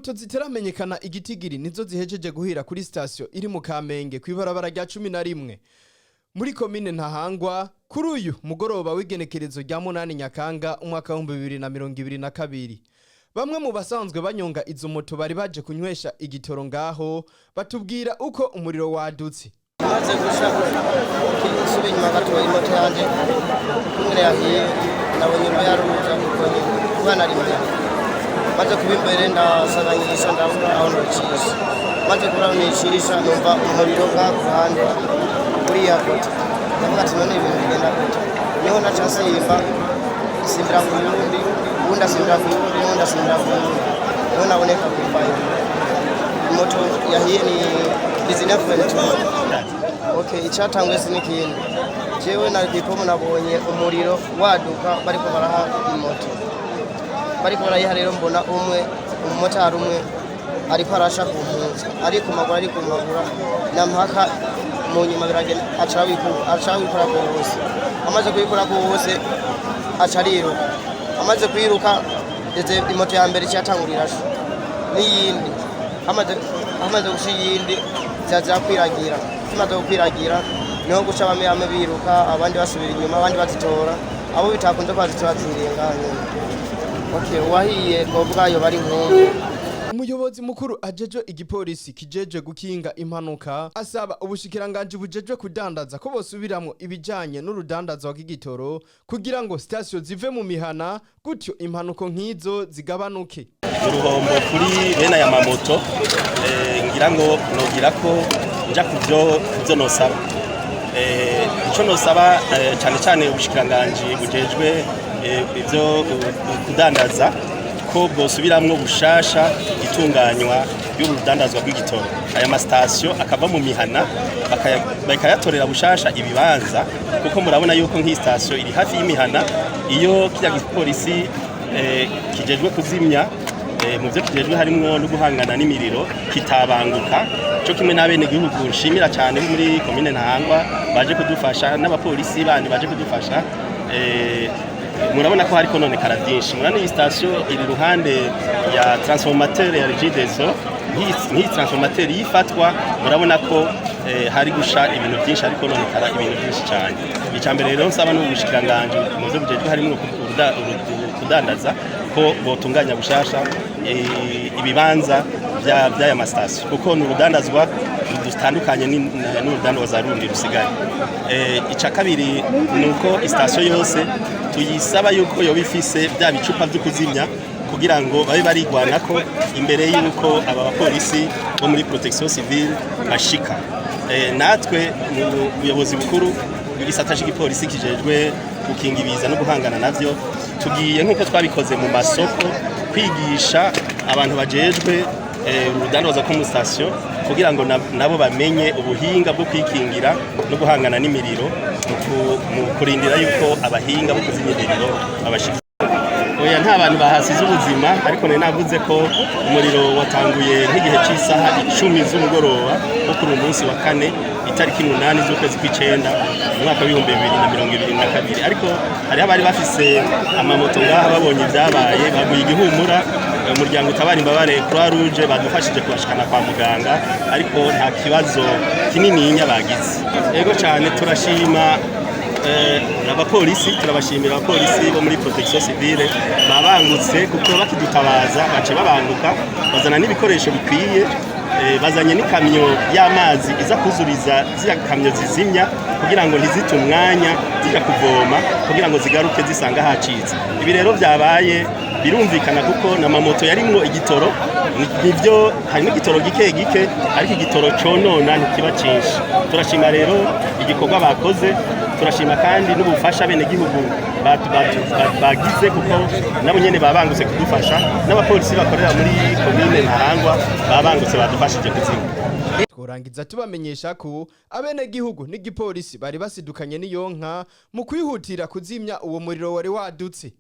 Imoto ziteramenyekana igitigiri nizo zihejeje guhira kuri station iri mu Kamenge kwibarabara rya 11 muri komine Ntahangwa kuri uyu mugoroba w'igenekerezo rya 8 Nyakanga umwaka wa 2022. Bamwe mu basanzwe banyonga izo moto bari baje kunywesha igitoro ngaho batubwira uko umuriro wadutse. Maze gusha kisubi nyuma gato imoto yanje kumwe yahiye nabonye bayaruza kwana rimwe maze kubimbere ndasaganyisha ndabura aho ncisha maze kuranishisha numva umuriro bwa kuhande kuri yakote ndavuga ati none ibintu bigenda gute niho nacanse yimba simbira ku yundi unda simbira ku yundi unda simbira ku yundi niho naboneka kubayo moto yahiye ni bizina kwetu. Okay, icyatangwe sinikindi jewe na dipomo nabonye umuriro waduka bariko baraha imoto bariko barayiha rero mbona umumotari umwe ariko arasha kumpunza ariko magura nampaka mu nyuma biragenda acabikora ko hose amaze kuyikora ko hose acariruka amaze kwiruka ndetse imoto ya mbere cyatangurira n'iyindi amaze gushiyindi zaza kwiragira tumaze kwiragira niho guca bamwe biruka abandi basubira inyuma abandi bazitora abo bitakunze kwazitora zirenganye. Okay, wahiye ubwayo bari nkongo. Umuyobozi mukuru ajeje igipolisi kijeje gukinga impanuka asaba ubushikiranganje bujeje kudandaza ko bosubiramwo ibijanye n'urudandaza wa kigitoro kugira ngo station zive mu mihana gutyo impanuko nkizo zigabanuke. Uruhombo kuri bene ya mamoto ngira ngo nogira ko nja kuvyo nosaba ico nosaba cyane ubushikiranganje bujejwe ivyo kudandaza ko bwosubiramwo bushasha itunganywa y'urudandazwa rw'igitoro aya ma station akava mu mihana bakayatorera bushasha ibibanza kuko murabona yuko nk'i station iri hafi y'imihana iyo kijya gipolisi kijejwe kuzimya mu byo kijejwe harimo no guhangana n'imiriro kitabanguka cyo kimwe n'abene gihugu nshimira cyane muri komine Ntahangwa baje kudufasha n'abapolisi bandi baje kudufasha murabona ko hariko none karadinshi murana iyi station iri ruhande ya transformateur ya Regideso nk'iyi transformateur yifatwa murabona ko hari gusha ibintu byinshi ariko none kara ibintu byinshi cyane icambere rero nsaba n'ubushikiranganje mu byo bujejwe harimo kudandaza ko botunganya bushasha ibibanza by'aya mastation kuko n'urudandazwa dutandukanye n'urudandazwa rundi rusigaye. Ica kabiri nuko station yose tuyisaba yuko yo bifise bya bicupa byo kuzimya kugira ngo babe barigwana ko imbere yuko aba bapolisi bo muri protection civile bashika. Natwe mu buyobozi bukuru bw'igisata cy'igipolisi kijejwe gukinga ibiza no guhangana navyo tugiye nkuko twabikoze mu masoko kwigisha abantu bajejwe urudandazwa ko mu station kugira ngo nabo bamenye ubuhinga bwo kwikingira no guhangana n'imiriro mu kurindira yuko abahinga bo kuzimya imiriro babashika. Oya nta bantu bahasize ubuzima ariko navuze ko umuriro watanguye nk'igihe cy'isaha 10 z'umugoroba wo kuri munsi wa kane itariki 8 z'ukwezi kw'icenda umwaka wa 2022 ariko hari abari bafise amamoto ngaha babonye byabaye baguye igihumura umuryango utabara imbabare Croix Rouge badufashije kubashikana kwa muganga ariko nta kibazo kinini bagize. Yego cyane turashima abapolisi turabashimira abapolisi bo muri protection civile babangutse kuko bakidutabaza bace babanguka bazana n'ibikoresho bikwiye bazanye n'ikamyo y'amazi iza kuzuriza ziya kamyo zizimya kugira ngo ntizitumwanya zijya kuvoma kugira ngo zigaruke zisanga hacitse. Ibi rero byabaye birumvikana kuko na mamoto yarimwo igitoro nivyo hari n'igitoro gike ariko igitoro conona ntikiba cinshi. Turashima rero igikorwa bakoze turashima kandi n'ubufasha bene gihugu bagize kuko nabo nyene babangutse kudufasha n'abapolisi bakorera muri komine Ntahangwa babangutse badufashije kuzimya. Tworangiza tubamenyesha ko abene gihugu n'igipolisi bari basidukanye n'iyonka mu kwihutira kuzimya uwo muriro wari wadutse.